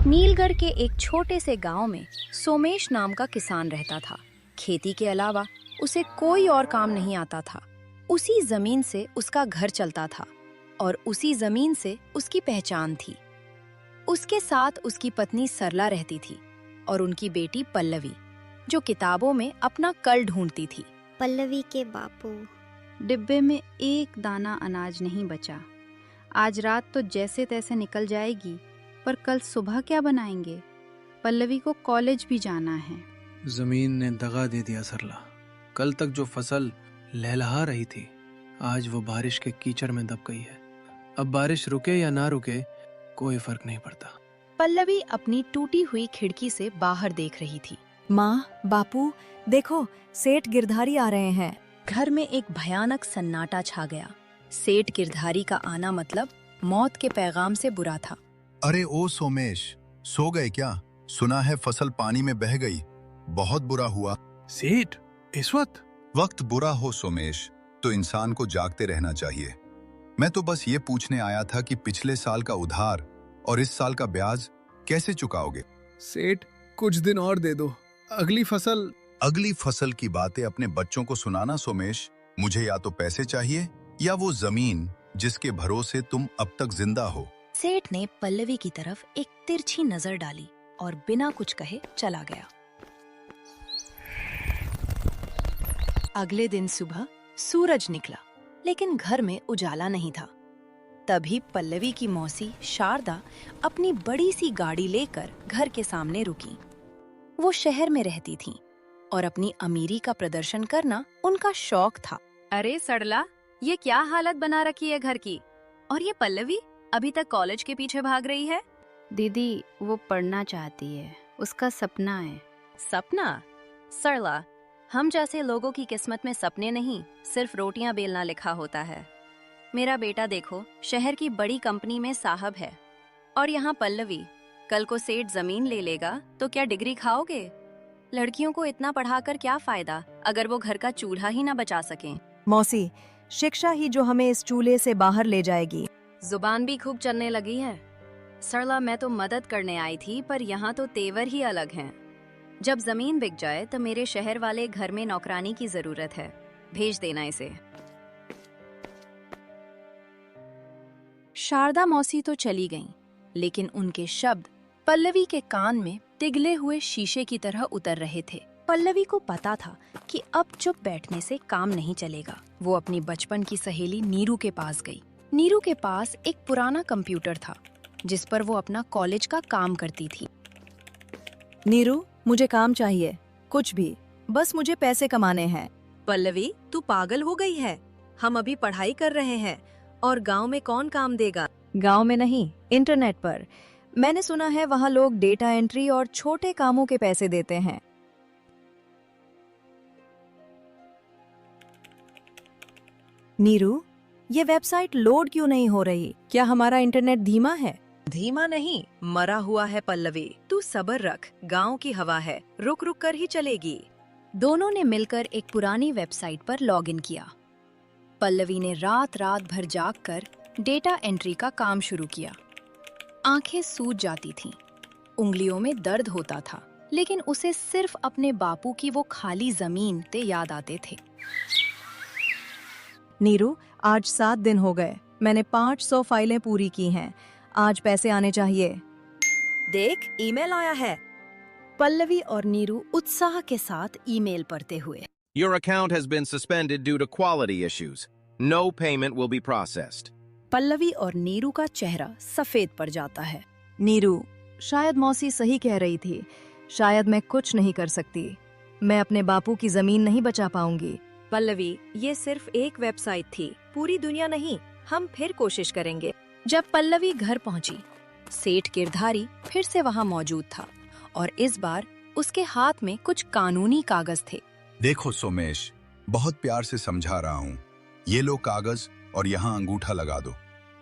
नीलगढ़ के एक छोटे से गांव में सोमेश नाम का किसान रहता था। खेती के अलावा उसे कोई और काम नहीं आता था। उसी जमीन से उसका घर चलता था और उसी जमीन से उसकी पहचान थी। उसके साथ उसकी पत्नी सरला रहती थी और उनकी बेटी पल्लवी, जो किताबों में अपना कल ढूंढती थी। पल्लवी के बापू, डिब्बे में एक दाना अनाज नहीं बचा। आज रात तो जैसे तैसे निकल जाएगी, पर कल सुबह क्या बनाएंगे? पल्लवी को कॉलेज भी जाना है। जमीन ने दगा दे दिया सरला। कल तक जो फसल लहलहा रही थी, आज वो बारिश के कीचड़ में दब गई है। अब बारिश रुके या ना रुके, कोई फर्क नहीं पड़ता। पल्लवी अपनी टूटी हुई खिड़की से बाहर देख रही थी। माँ, बापू, देखो, सेठ गिरधारी आ रहे हैं। घर में एक भयानक सन्नाटा छा गया। सेठ गिरधारी का आना मतलब मौत के पैगाम से बुरा था। अरे ओ सोमेश, सो गए क्या? सुना है फसल पानी में बह गई। बहुत बुरा हुआ। सेठ, इस वक्त बुरा हो सोमेश, तो इंसान को जागते रहना चाहिए। मैं तो बस ये पूछने आया था कि पिछले साल का उधार और इस साल का ब्याज कैसे चुकाओगे? सेठ, कुछ दिन और दे दो। अगली फसल की बातें अपने बच्चों को सुनाना सोमेश। मुझे या तो पैसे चाहिए या वो जमीन जिसके भरोसे तुम अब तक जिंदा हो। सेठ ने पल्लवी की तरफ एक तिरछी नजर डाली और बिना कुछ कहे चला गया। अगले दिन सुबह सूरज निकला, लेकिन घर में उजाला नहीं था। तभी पल्लवी की मौसी शारदा अपनी बड़ी सी गाड़ी लेकर घर के सामने रुकी। वो शहर में रहती थीं और अपनी अमीरी का प्रदर्शन करना उनका शौक था। अरे सरला, ये क्या हालत बना रखी है घर की? और ये पल्लवी अभी तक कॉलेज के पीछे भाग रही है? दीदी, वो पढ़ना चाहती है, उसका सपना है। सपना? सरला, हम जैसे लोगों की किस्मत में सपने नहीं, सिर्फ रोटियां बेलना लिखा होता है। मेरा बेटा देखो, शहर की बड़ी कंपनी में साहब है, और यहाँ पल्लवी, कल को सेठ जमीन ले लेगा तो क्या डिग्री खाओगे? लड़कियों को इतना पढ़ाकर क्या फायदा अगर वो घर का चूल्हा ही ना बचा सकें। मौसी, शिक्षा ही जो हमें इस चूल्हे से बाहर ले जाएगी। जुबान भी खूब चलने लगी है। सरला, मैं तो मदद करने आई थी, पर यहाँ तो तेवर ही अलग हैं। जब जमीन बिक जाए तो मेरे शहर वाले घर में नौकरानी की जरूरत है, भेज देना इसे। शारदा मौसी तो चली गईं, लेकिन उनके शब्द पल्लवी के कान में पिघले हुए शीशे की तरह उतर रहे थे। पल्लवी को पता था कि अब चुप बैठने से काम नहीं चलेगा। वो अपनी बचपन की सहेली नीरू के पास गई। नीरू के पास एक पुराना कंप्यूटर था, जिस पर वो अपना कॉलेज का काम करती थी। नीरू, मुझे काम चाहिए, कुछ भी, बस मुझे पैसे कमाने हैं। पल्लवी, तू पागल हो गई है? हम अभी पढ़ाई कर रहे हैं और गांव में कौन काम देगा? गांव में नहीं, इंटरनेट पर। मैंने सुना है वहाँ लोग डेटा एंट्री और छोटे कामों के पैसे देते हैं। नीरू, ये वेबसाइट लोड क्यों नहीं हो रही? क्या हमारा इंटरनेट धीमा है? धीमा नहीं, मरा हुआ है पल्लवी। तू सब्र रख, गांव की हवा है, रुक रुक कर ही चलेगी। दोनों ने मिलकर एक पुरानी वेबसाइट पर लॉगिन किया। पल्लवी ने रात भर जागकर डेटा एंट्री का काम शुरू किया। आंखें सूज जाती थीं, उंगलियों में दर्द होता था, लेकिन उसे सिर्फ अपने बापू की वो खाली जमीन ते याद आते थे। नीरू, आज 7 दिन हो गए, मैंने 500 फाइलें पूरी की हैं। आज पैसे आने चाहिए। देख, ईमेल आया है। पल्लवी और नीरू उत्साह के साथ ईमेल पढ़ते हुए। Your account has been suspended due to quality issues. No payment will be processed. Pallavi और नीरू का चेहरा सफेद पड़ जाता है। नीरू, शायद मौसी सही कह रही थी। शायद मैं कुछ नहीं कर सकती। मैं अपने बापू की जमीन नहीं बचा पाऊंगी। पल्लवी, ये सिर्फ एक वेबसाइट थी, पूरी दुनिया नहीं। हम फिर कोशिश करेंगे। जब पल्लवी घर पहुंची, सेठ गिरधारी फिर से वहां मौजूद था और इस बार उसके हाथ में कुछ कानूनी कागज थे। देखो सोमेश, बहुत प्यार से समझा रहा हूँ। ये लो कागज और यहाँ अंगूठा लगा दो।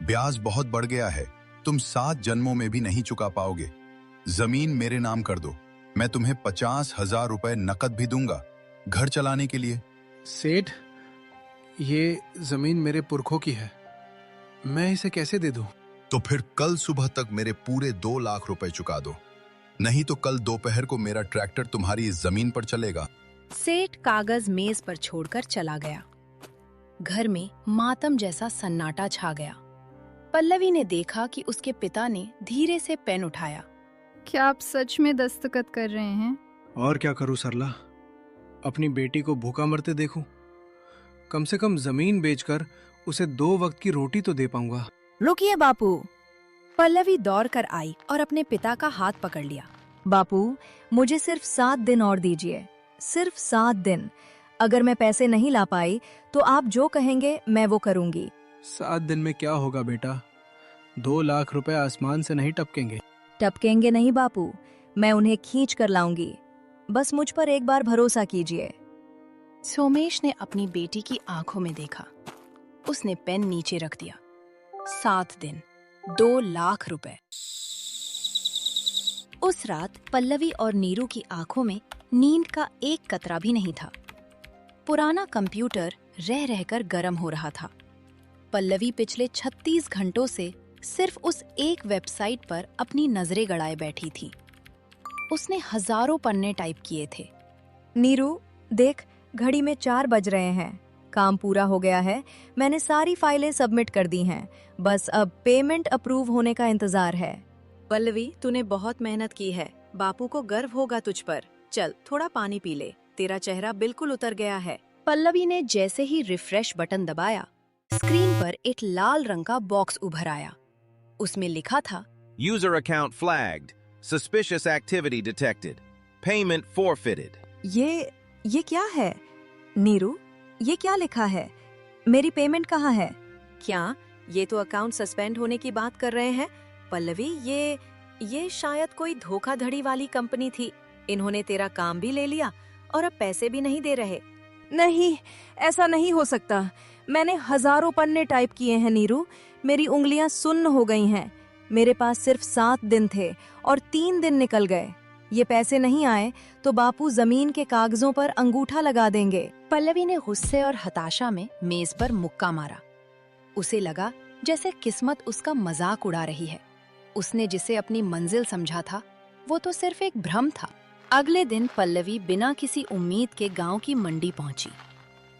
ब्याज बहुत बढ़ गया है, तुम 7 जन्मों में भी नहीं चुका पाओगे। जमीन मेरे नाम कर दो, मैं तुम्हें 50,000 रुपए नकद भी दूंगा घर चलाने के लिए। सेठ, ये जमीन मेरे पुरखों की है, मैं इसे कैसे दे दूं? तो फिर कल सुबह तक मेरे पूरे 2 लाख रुपए चुका दो, नहीं तो कल दोपहर को मेरा ट्रैक्टर तुम्हारी इस जमीन पर चलेगा। सेठ कागज मेज पर छोड़कर चला गया। घर में मातम जैसा सन्नाटा छा गया। पल्लवी ने देखा कि उसके पिता ने धीरे से पेन उठाया। क्या आप सच में दस्तखत कर रहे हैं? और क्या करूं सरला, अपनी बेटी को भूखा मरते देखूं? कम से कम जमीन बेचकर उसे 2 वक्त की रोटी तो दे पाऊंगा। रुकिए बापू। पल्लवी दौड़ कर आई और अपने पिता का हाथ पकड़ लिया। बापू, मुझे सिर्फ 7 दिन और दीजिए, सिर्फ 7 दिन। अगर मैं पैसे नहीं ला पाई तो आप जो कहेंगे मैं वो करूंगी। 7 दिन में क्या होगा बेटा? 2 लाख रुपए आसमान से नहीं टपकेंगे। टपकेंगे नहीं बापू, मैं उन्हें खींच कर लाऊंगी। बस मुझ पर एक बार भरोसा कीजिए। सोमेश ने अपनी बेटी की आंखों में देखा। उसने पेन नीचे रख दिया। 7 दिन, 2 लाख रुपए। उस रात पल्लवी और नीरू की आंखों में नींद का एक कतरा भी नहीं था। पुराना कंप्यूटर रह रहकर गर्म हो रहा था। पल्लवी पिछले 36 घंटों से सिर्फ उस एक वेबसाइट पर अपनी नजरें गड़ाए बैठी थी। उसने हजारों पन्ने टाइप किए थे। नीरू, देख, घड़ी में 4 बज रहे हैं। काम पूरा हो गया है। मैंने सारी फाइलें सबमिट कर दी हैं। बस अब पेमेंट अप्रूव होने का इंतजार है। पल्लवी, तूने बहुत मेहनत की है। बापू को गर्व होगा तुझ पर। चल थोड़ा पानी पी ले, तेरा चेहरा बिल्कुल उतर गया है। पल्लवी ने जैसे ही रिफ्रेश बटन दबाया, स्क्रीन पर एक लाल रंग का बॉक्स उभर आया। उसमें लिखा था, User account flagged. Suspicious activity detected. Payment forfeited. ये क्या है? नीरू, ये क्या लिखा है? मेरी पेमेंट कहाँ है? क्या ये तो अकाउंट सस्पेंड होने की बात कर रहे हैं? पल्लवी, ये शायद कोई धोखाधड़ी वाली कंपनी थी। इन्होंने तेरा काम भी ले लिया और अब पैसे भी नहीं दे रहे। नहीं, ऐसा नहीं हो सकता। मैंने हजारों पन्ने टाइप किए हैं नीरू। मेरी उंगलियां सुन्न हो गई हैं। मेरे पास सिर्फ 7 दिन थे और 3 दिन निकल गए। ये पैसे नहीं आए तो बापू जमीन के कागजों पर अंगूठा लगा देंगे। पल्लवी ने गुस्से और हताशा में मेज पर मुक्का मारा। उसे लगा जैसे किस्मत उसका मजाक उड़ा रही है। उसने जिसे अपनी मंजिल समझा था, वो तो सिर्फ एक भ्रम था। अगले दिन पल्लवी बिना किसी उम्मीद के गांव की मंडी पहुंची।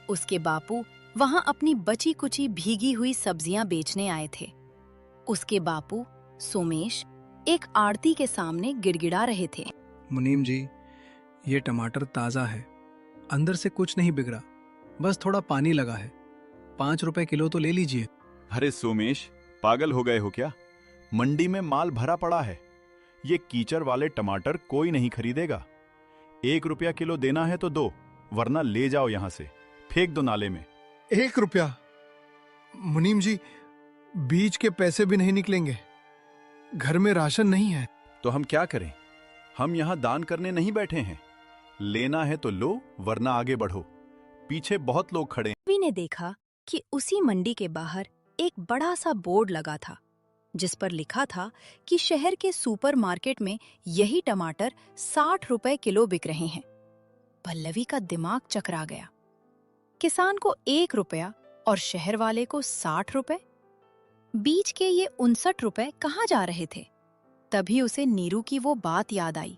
उसके बापू वहां अपनी बची कुची भीगी हुई सब्जियां बेचने आए थे। उसके बापू सोमेश एक आड़ती के सामने गिड़गिड़ा रहे थे। मुनीम जी, ये टमाटर ताज़ा है, अंदर से कुछ नहीं बिगड़ा, बस थोड़ा पानी लगा है। 5 रुपए किलो तो ले लीजिए। अरे सोमेश, पागल हो गए हो क्या? मंडी में माल भरा पड़ा है। ये कीचड़ वाले टमाटर कोई नहीं खरीदेगा। 1 रुपया किलो देना है तो दो, वरना ले जाओ यहाँ से, फेंक दो नाले में। 1 रुपया? मुनीम जी, बीज के पैसे भी नहीं निकलेंगे। घर में राशन नहीं है। तो हम क्या करें? हम यहाँ दान करने नहीं बैठे हैं। लेना है तो लो, वरना आगे बढ़ो। पीछे बहुत लोग खड़े हैं। पल्लवी ने देखा कि उसी मंडी के बाहर एक बड़ा सा बोर्ड लगा था, जिस पर लिखा था कि शहर के सुपरमार्केट में यही टमाटर 60 रुपए किलो बिक रहे हैं। पल्लवी का दिमाग चकरा गया। किसान को 1 रुपया और शहर वाले को 60 रुपए। बीच के ये 59 रुपए कहाँ जा रहे थे? तभी उसे नीरू की वो बात याद आई।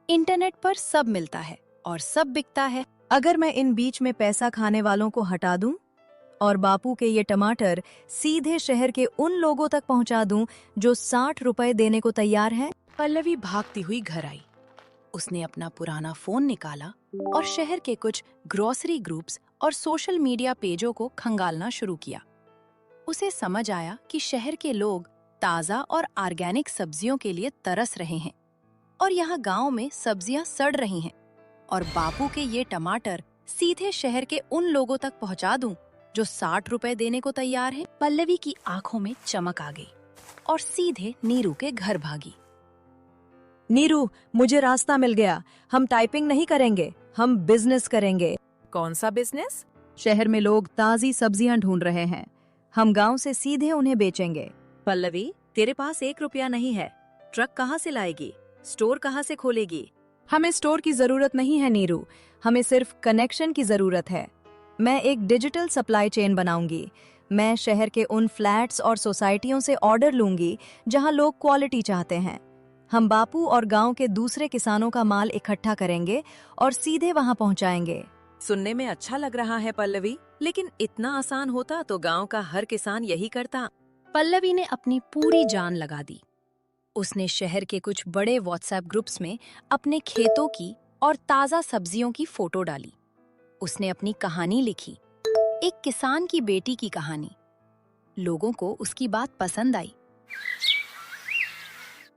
इंटरनेट पर सब मिलता है और सब बिकता है। अगर मैं इन बीच में पैसा खाने वालों को हटा दूं और बापू के ये टमाटर सीधे शहर के उन लोगों तक पहुंचा दूं जो 60 रुपए देने को तैयार हैं। पल्लवी भागती हुई घर आई। उसने अपना पुराना फोन निकाला और शहर के कुछ ग्रोसरी ग्रुप्स और सोशल मीडिया पेजों को खंगालना शुरू किया। उसे समझ आया कि शहर के लोग ताज़ा और ऑर्गेनिक सब्जियों के लिए तरस रहे हैं और यहाँ गांव में सब्जियां सड़ रही हैं, और बापू के ये टमाटर सीधे शहर के उन लोगों तक पहुंचा दूं जो 60 रुपए देने को तैयार हैं। पल्लवी की आंखों में चमक आ गई और सीधे नीरू के घर भागी। नीरू, मुझे रास्ता मिल गया। हम टाइपिंग नहीं करेंगे, हम बिजनेस करेंगे। कौन सा बिजनेस? शहर में लोग ताजी सब्जियां ढूंढ रहे हैं। हम गांव से सीधे उन्हें बेचेंगे। पल्लवी, तेरे पास 1 रुपया नहीं है। ट्रक कहाँ से लाएगी? स्टोर कहाँ से खोलेगी? हमें स्टोर की जरूरत नहीं है नीरू, हमें सिर्फ कनेक्शन की जरूरत है। मैं एक डिजिटल सप्लाई चेन बनाऊंगी। मैं शहर के उन फ्लैट्स और सोसाइटियों से ऑर्डर लूंगी जहां लोग क्वालिटी चाहते हैं। हम बापू और गांव के दूसरे किसानों का माल इकट्ठा करेंगे और सीधे वहां पहुंचाएंगे। सुनने में अच्छा लग रहा है पल्लवी, लेकिन इतना आसान होता तो गांव का हर किसान यही करता। पल्लवी ने अपनी पूरी जान लगा दी। उसने शहर के कुछ बड़े व्हाट्सएप ग्रुप्स में अपने खेतों की और ताज़ा सब्जियों की फोटो डाली। उसने अपनी कहानी लिखी, एक किसान की बेटी की कहानी। लोगों को उसकी बात पसंद आई।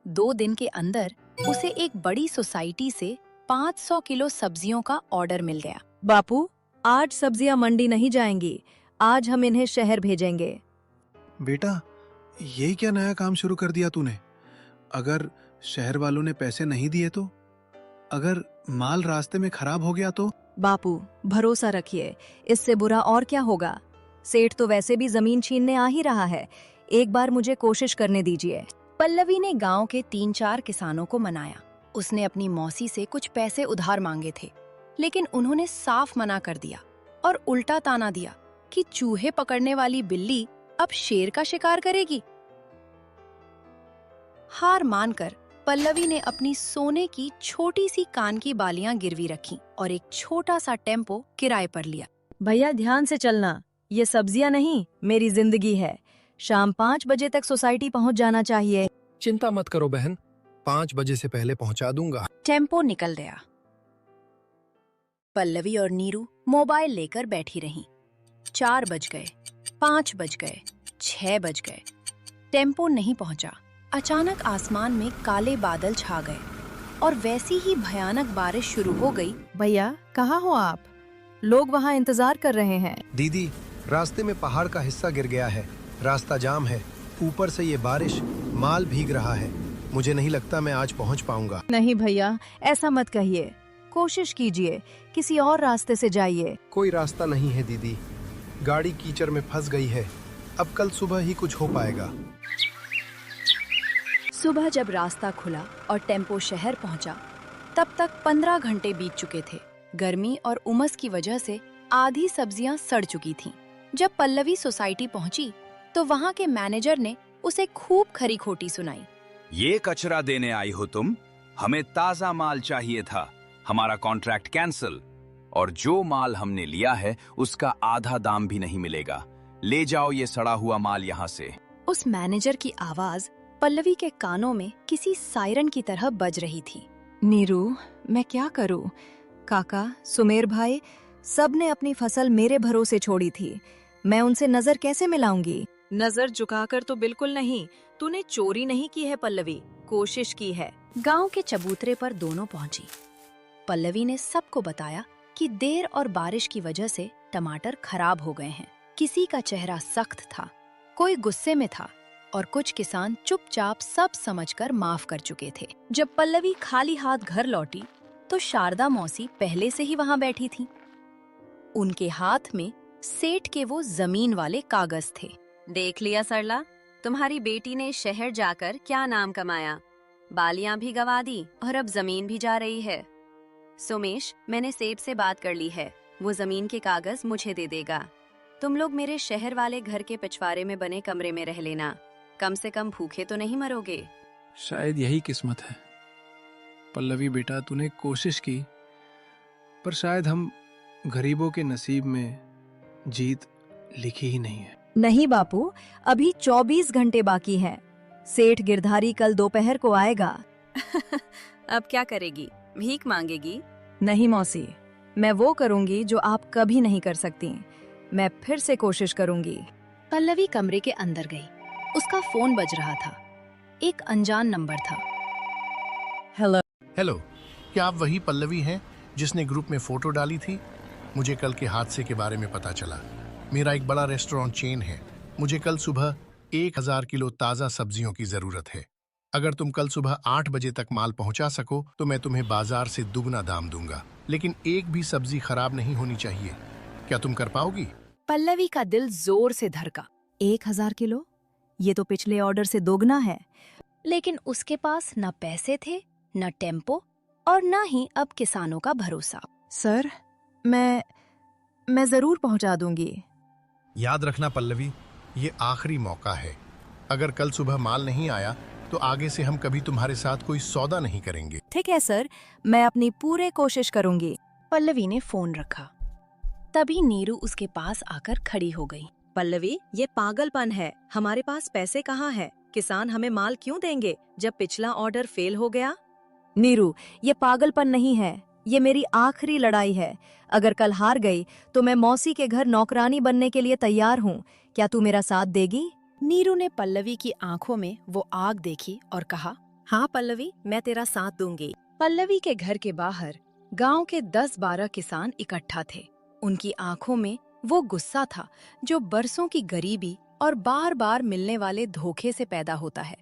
2 दिन के अंदर उसे एक बड़ी सोसाइटी से 500 किलो सब्जियों का ऑर्डर मिल गया। बापू, आज सब्जियां मंडी नहीं जाएंगी, आज हम इन्हें शहर भेजेंगे। बेटा, यही क्या नया काम शुरू कर दिया तूने? अगर शहर वालों ने पैसे नहीं दिए तो? अगर माल रास्ते में खराब हो गया तो? बापू, भरोसा रखिए, इससे बुरा और क्या होगा। सेठ तो वैसे भी जमीन छीनने आ ही रहा है, एक बार मुझे कोशिश करने दीजिए। पल्लवी ने गांव के 3-4 किसानों को मनाया। उसने अपनी मौसी से कुछ पैसे उधार मांगे थे, लेकिन उन्होंने साफ मना कर दिया और उल्टा ताना दिया कि चूहे पकड़ने वाली बिल्ली अब शेर का शिकार करेगी। हार मानकर पल्लवी ने अपनी सोने की छोटी सी कान की बालियां गिरवी रखीं और एक छोटा सा टेम्पो किराए पर लिया। भैया, ध्यान से चलना, ये सब्जियां नहीं, मेरी जिंदगी है। शाम 5 बजे तक सोसाइटी पहुंच जाना चाहिए। चिंता मत करो बहन, 5 बजे से पहले पहुंचा दूंगा। टेम्पो निकल गया। पल्लवी और नीरू मोबाइल लेकर बैठी रहीं। 4 बज गए, 5 बज गए, 6 बज गए। टेम्पो नहीं पहुंचा। अचानक आसमान में काले बादल छा गए और वैसी ही भयानक बारिश शुरू हो गई। भैया, कहाँ हो आप? लोग वहाँ इंतजार कर रहे हैं। दीदी, रास्ते में पहाड़ का हिस्सा गिर गया है, रास्ता जाम है, ऊपर से ये बारिश, माल भीग रहा है। मुझे नहीं लगता मैं आज पहुंच पाऊंगा। नहीं भैया, ऐसा मत कहिए, कोशिश कीजिए, किसी और रास्ते से जाइए। कोई रास्ता नहीं है दीदी, गाड़ी कीचड़ में फंस गई है। अब कल सुबह ही कुछ हो पाएगा। सुबह जब रास्ता खुला और टेम्पो शहर पहुंचा, तब तक 15 घंटे बीत चुके थे। गर्मी और उमस की वजह से आधी सब्जियां सड़ चुकी थीं। जब पल्लवी सोसाइटी पहुंची, तो वहां के मैनेजर ने उसे खूब खरी खोटी सुनाई। ये कचरा देने आई हो तुम? हमें ताजा माल चाहिए था। हमारा कॉन्ट्रैक्ट कैंसिल, और जो माल हमने लिया है उसका आधा दाम भी नहीं मिलेगा। ले जाओ ये सड़ा हुआ माल यहाँ से। उस मैनेजर की आवाज पल्लवी के कानों में किसी सायरन की तरह बज रही थी। नीरू, मैं क्या करूं? काका, सुमेर भाई, सब ने अपनी फसल मेरे भरोसे छोड़ी थी। मैं उनसे नजर कैसे मिलाऊंगी? नजर झुकाकर तो बिल्कुल नहीं। तूने चोरी नहीं की है पल्लवी, कोशिश की है। गांव के चबूतरे पर दोनों पहुंची। पल्लवी ने सबको बताया कि देर और बारिश की वजह से टमाटर खराब हो गए हैं। किसी का चेहरा सख्त था, कोई गुस्से में था और कुछ किसान चुपचाप सब समझकर माफ कर चुके थे। जब पल्लवी खाली हाथ घर लौटी, तो शारदा मौसी पहले से ही वहां बैठी थी। उनके हाथ में सेठ के वो जमीन वाले कागज थे। देख लिया सरला, तुम्हारी बेटी ने शहर जाकर क्या नाम कमाया, बालियां भी गवा दी और अब जमीन भी जा रही है। सोमेश, मैंने सेब से बात कर ली है, वो जमीन के कागज मुझे दे देगा। तुम लोग मेरे शहर वाले घर के पिछवाड़े में बने कमरे में रह लेना, कम से कम भूखे तो नहीं मरोगे। शायद यही किस्मत है। पल्लवी बेटा, तूने कोशिश की, पर शायद हम गरीबों के नसीब में जीत लिखी ही नहीं है। नहीं बापू, अभी 24 घंटे बाकी हैं। सेठ गिरधारी कल दोपहर को आएगा। अब क्या करेगी, भीख मांगेगी? नहीं मौसी, मैं वो करूंगी जो आप कभी नहीं कर सकती। मैं फिर से कोशिश करूंगी। पल्लवी कमरे के अंदर गई। उसका फोन बज रहा था। एक अनजान नंबर था। हेलो हेलो, क्या आप वही पल्लवी हैं जिसने ग्रुप में फोटो डाली थी? मुझे कल के हादसे के बारे में पता चला। मेरा एक बड़ा रेस्टोरेंट चेन है। मुझे कल सुबह 1000 किलो ताज़ा सब्जियों की ज़रूरत है। अगर तुम कल सुबह 8 बजे तक माल पहुंचा सको तो मैं तुम्हें बाजार से दुगना दाम दूंगा, लेकिन एक भी सब्जी खराब नहीं होनी चाहिए। क्या तुम कर पाओगी? पल्लवी का दिल जोर से धड़का। 1000 किलो? ये तो पिछले ऑर्डर से दोगुना है। लेकिन उसके पास न पैसे थे, न टेम्पो और न ही अब किसानों का भरोसा। सर, मैं जरूर पहुंचा दूंगी। याद रखना पल्लवी, ये आखिरी मौका है। अगर कल सुबह माल नहीं आया तो आगे से हम कभी तुम्हारे साथ कोई सौदा नहीं करेंगे। ठीक है सर, मैं अपनी पूरे कोशिश करूंगी। पल्लवी ने फोन रखा। तभी नीरू उसके पास आकर खड़ी हो गई। पल्लवी, ये पागलपन है। हमारे पास पैसे कहाँ है? किसान हमें माल क्यों देंगे जब पिछला ऑर्डर फेल हो गया? नीरू, ये पागलपन नहीं है, ये मेरी आखिरी लड़ाई है। अगर कल हार गई तो मैं मौसी के घर नौकरानी बनने के लिए तैयार हूँ। क्या तू मेरा साथ देगी? नीरू ने पल्लवी की आंखों में वो आग देखी और कहा, हाँ पल्लवी, मैं तेरा साथ दूंगी। पल्लवी के घर के बाहर गांव के 10-12 किसान इकट्ठा थे। उनकी आंखों में वो गुस्सा था जो बरसों की गरीबी और बार बार मिलने वाले धोखे से पैदा होता है।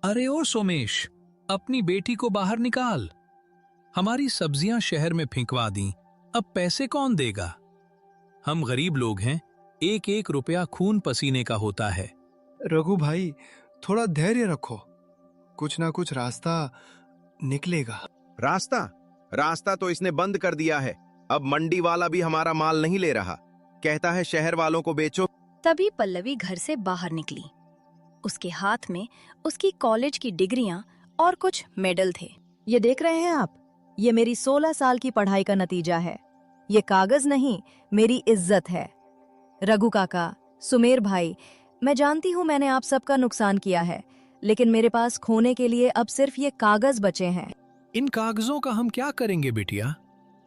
अरे ओ सोमेश, अपनी बेटी को बाहर निकाल। हमारी सब्जियां शहर में फेंकवा दी, अब पैसे कौन देगा? हम गरीब लोग हैं, एक एक रुपया खून पसीने का होता है। रघु भाई, थोड़ा धैर्य रखो, कुछ ना कुछ रास्ता निकलेगा। रास्ता तो इसने बंद कर दिया है। अब मंडी वाला भी हमारा माल नहीं ले रहा, कहता है शहर वालों को बेचो। तभी पल्लवी घर से बाहर निकली। उसके हाथ में उसकी कॉलेज की डिग्रियां और कुछ मेडल थे। ये देख रहे हैं आप, ये मेरी 16 साल की पढ़ाई का नतीजा है। ये कागज नहीं, मेरी इज्जत है। रघु काका, सुमेर भाई, मैं जानती हूँ मैंने आप सबका नुकसान किया है, लेकिन मेरे पास खोने के लिए अब सिर्फ ये कागज बचे हैं। इन कागजों का हम क्या करेंगे बिटिया?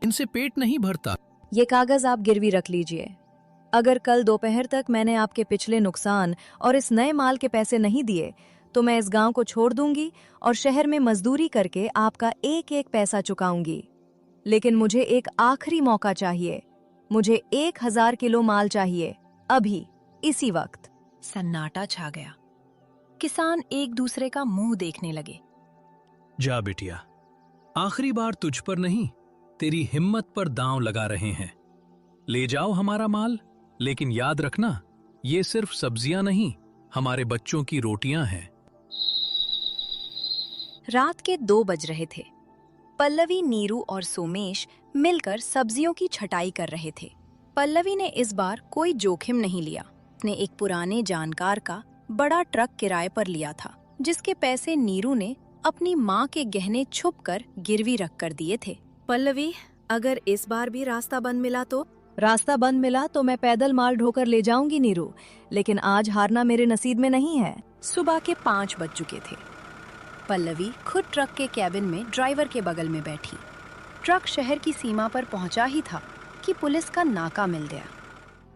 इनसे पेट नहीं भरता। ये कागज आप गिरवी रख लीजिए। अगर कल दोपहर तक मैंने आपके पिछले नुकसान और इस नए माल के पैसे नहीं दिए तो मैं इस गांव को छोड़ दूंगी और शहर में मजदूरी करके आपका एक एक पैसा चुकाऊंगी। लेकिन मुझे एक आखिरी मौका चाहिए। मुझे 1000 किलो माल चाहिए, अभी, इसी वक्त। सन्नाटा छा गया। किसान एक दूसरे का मुंह देखने लगे। जा बिटिया, आखिरी बार तुझ पर नहीं, तेरी हिम्मत पर दांव लगा रहे हैं। ले जाओ हमारा माल, लेकिन याद रखना, ये सिर्फ सब्जियां नहीं, हमारे बच्चों की रोटियां हैं। रात के 2 बज रहे थे। पल्लवी, नीरू और सोमेश मिलकर सब्जियों की छटाई कर रहे थे। पल्लवी ने इस बार कोई जोखिम नहीं लिया। उसने एक पुराने जानकार का बड़ा ट्रक किराए पर लिया था, जिसके पैसे नीरू ने अपनी माँ के गहने छुपकर गिरवी रख कर दिए थे। पल्लवी, अगर इस बार भी रास्ता बंद मिला तो? रास्ता बंद मिला तो मैं पैदल माल ढोकर ले जाऊंगी नीरू, लेकिन आज हारना मेरे नसीब में नहीं है। सुबह के 5 बज चुके थे। पल्लवी खुद ट्रक के कैबिन में ड्राइवर के बगल में बैठी। ट्रक शहर की सीमा पर पहुंचा ही था कि पुलिस का नाका मिल गया।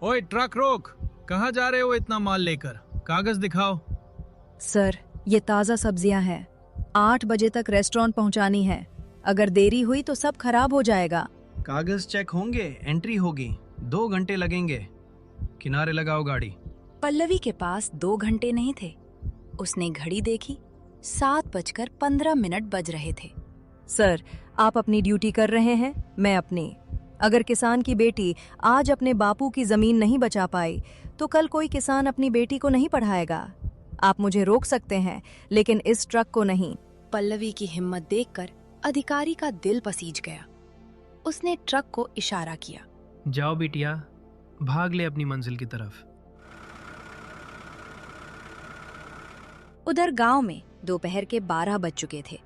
ओए ट्रक रोक, कहाँ जा रहे हो इतना माल लेकर? कागज दिखाओ। सर, ये ताज़ा सब्जियां हैं। 8 बजे तक रेस्टोरेंट पहुंचानी है। अगर देरी हुई तो सब खराब हो जाएगा। कागज चेक होंगे, एंट्री होगी, 2 घंटे लगेंगे। किनारे लगाओ गाड़ी। पल्लवी के पास 2 घंटे नहीं थे। उसने घड़ी देखी, 7:15 बज रहे थे। सर, आप अपनी ड्यूटी कर रहे हैं, मैं अपनी। अगर किसान की बेटी आज अपने बापू की जमीन नहीं बचा पाई तो कल कोई किसान अपनी बेटी को नहीं पढ़ाएगा। आप मुझे रोक सकते हैं, लेकिन इस ट्रक को नहीं। पल्लवी की हिम्मत देखकर अधिकारी का दिल पसीज गया। उसने ट्रक को इशारा किया। जाओ बिटिया, भाग ले अपनी मंजिल की तरफ। उधर गांव में दोपहर के 12 बज चुके थे।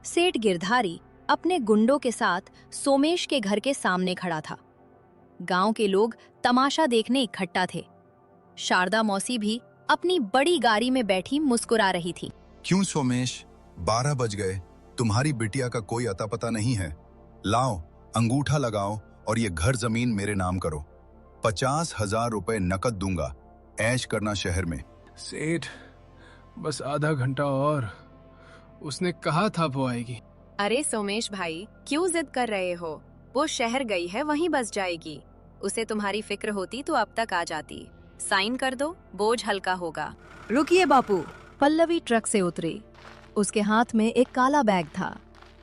सेठ गिरधारी अपने गुंडों के साथ सोमेश के घर के सामने खड़ा था। गांव के लोग तमाशा देखने इकट्ठा थे। शारदा मौसी भी अपनी बड़ी गाड़ी में बैठी मुस्कुरा रही थी। क्यों सोमेश, 12 बज गए, तुम्हारी बिटिया का कोई अता पता नहीं है। लाओ, अंगूठा लगाओ और ये घर जमीन मेरे नाम करो। 50,000 रुपए नकद दूंगा, ऐश करना शहर में। सेठ, बस आधा घंटा और, उसने कहा था वो आएगी। अरे सोमेश भाई, क्यों जिद कर रहे हो? वो शहर गई है, वहीं बस जाएगी। उसे तुम्हारी फिक्र होती तो अब तक आ जाती। साइन कर दो, बोझ हल्का होगा। रुकिए बापू। पल्लवी ट्रक से उतरी। उसके हाथ में एक काला बैग था।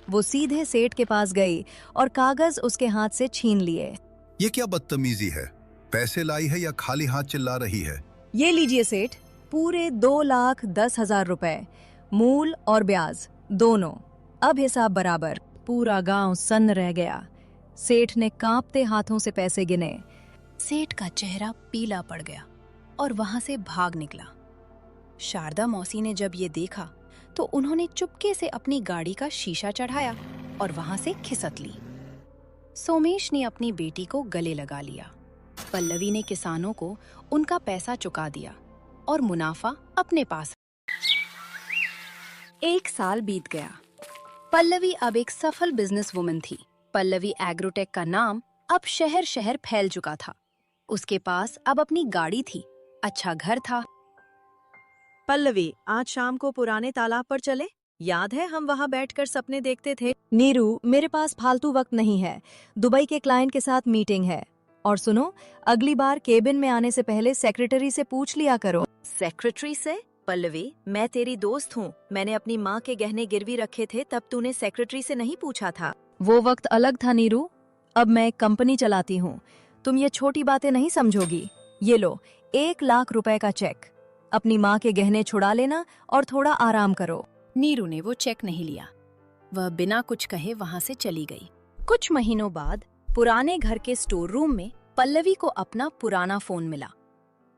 वो सीधे सेठ के पास गई और कागज उसके हाथ से छीन लिए। ये क्या बदतमीजी है? पैसे लाई है या खाली हाथ चिल्ला रही है? ये लीजिए सेठ, पूरे 2,10,000 रुपए, मूल और ब्याज दोनों। अब हिसाब बराबर। पूरा गांव सन्न रह गया। सेठ ने कांपते हाथों से पैसे गिने। सेठ का चेहरा पीला पड़ गया और वहां से भाग निकला। शारदा मौसी ने जब ये देखा तो उन्होंने चुपके से अपनी गाड़ी का शीशा चढ़ाया और वहां से खिसक ली। सोमेश ने अपनी बेटी को गले लगा लिया। पल्लवी ने किसानों को उनका पैसा चुका दिया और मुनाफा अपने पास। 1 साल बीत गया। पल्लवी अब एक सफल बिजनेस वुमन थी। पल्लवी एग्रोटेक का नाम अब शहर शहर फैल चुका था। उसके पास अब अपनी गाड़ी थी, अच्छा घर था। पल्लवी, आज शाम को पुराने तालाब पर चले? याद है हम वहाँ बैठकर सपने देखते थे? नीरू, मेरे पास फालतू वक्त नहीं है। दुबई के क्लाइंट के साथ मीटिंग है। और सुनो, अगली बार केबिन में आने से पहले सेक्रेटरी से पूछ लिया करो। सेक्रेटरी से? पल्लवी, मैं तेरी दोस्त हूँ। मैंने अपनी माँ के गहने गिरवी रखे थे, तब तूने सेक्रेटरी से नहीं पूछा था। वो वक्त अलग था नीरू। अब मैं एक कंपनी चलाती हूँ। तुम ये छोटी बातें नहीं समझोगी। ये लो, 1 लाख रुपए का चेक। अपनी माँ के गहने छुड़ा लेना और थोड़ा आराम करो। नीरू ने वो चेक नहीं लिया। वह बिना कुछ कहे वहां से चली गई। कुछ महीनों बाद पुराने घर के स्टोर रूम में पल्लवी को अपना पुराना फोन मिला।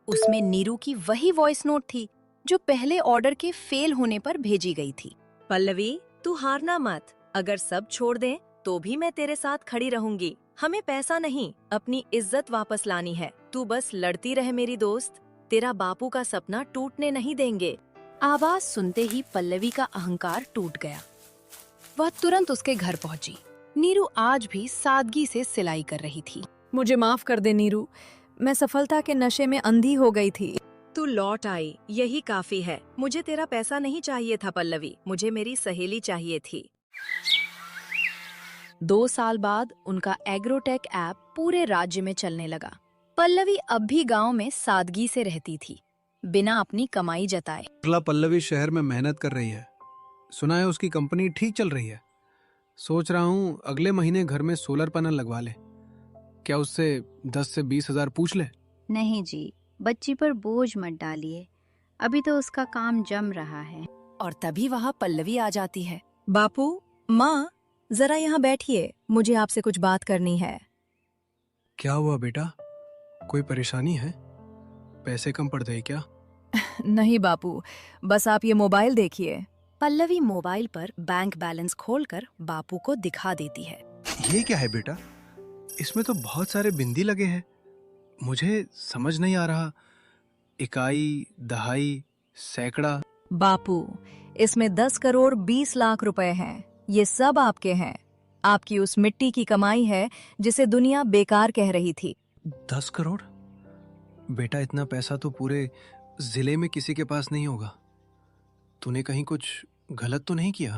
उसमें नीरू की वही वॉइस नोट थी जो पहले ऑर्डर के फेल होने पर भेजी गई थी। पल्लवी, तू हारना मत। अगर सब छोड़ दें तो भी मैं तेरे साथ खड़ी रहूंगी। हमें पैसा नहीं, अपनी इज्जत वापस लानी है। तू बस लड़ती रहे मेरी दोस्त। तेरा बापू का सपना टूटने नहीं देंगे। आवाज सुनते ही पल्लवी का अहंकार टूट गया। वह तुरंत उसके घर पहुंची। नीरू आज भी सादगी से सिलाई कर रही थी। मुझे माफ कर दे नीरू, मैं सफलता के नशे में अंधी हो गई थी। तू लौट आई, यही काफी है। मुझे तेरा पैसा नहीं चाहिए था पल्लवी, मुझे मेरी सहेली चाहिए थी। 2 साल बाद उनका एग्रोटेक ऐप पूरे राज्य में चलने लगा। पल्लवी अब भी गांव में सादगी से रहती थी, बिना अपनी कमाई जताए। पल्लवी शहर में मेहनत कर रही है। सुना है उसकी कंपनी ठीक चल रही है। सोच रहा हूँ अगले महीने घर में सोलर पैनल लगवा ले। क्या उससे 10 से 20 हजार पूछ ले? नहीं जी, बच्ची पर बोझ मत डालिए। अभी तो उसका काम जम रहा है। और तभी वहाँ पल्लवी आ जाती है। बापू, माँ, जरा यहाँ बैठिए, मुझे आपसे कुछ बात करनी है। क्या हुआ बेटा, कोई परेशानी है? पैसे कम पड़ गए क्या? नहीं बापू, बस आप ये मोबाइल देखिए। पल्लवी मोबाइल पर बैंक बैलेंस खोलकर बापू को दिखा देती है। ये क्या है बेटा? इसमें तो बहुत सारे बिंदी लगे हैं। मुझे समझ नहीं आ रहा। इकाई, दहाई, सैकड़ा। बापू, इसमें 10 करोड़ 20 लाख रुपए हैं। ये सब आपके हैं। आपकी उस मिट्टी की कमाई है जिसे दुनिया बेकार कह रही थी। 10 करोड़? बेटा, इतना पैसा तो पूरे जिले में किसी के पास नहीं होगा। तूने कहीं कुछ गलत तो नहीं किया?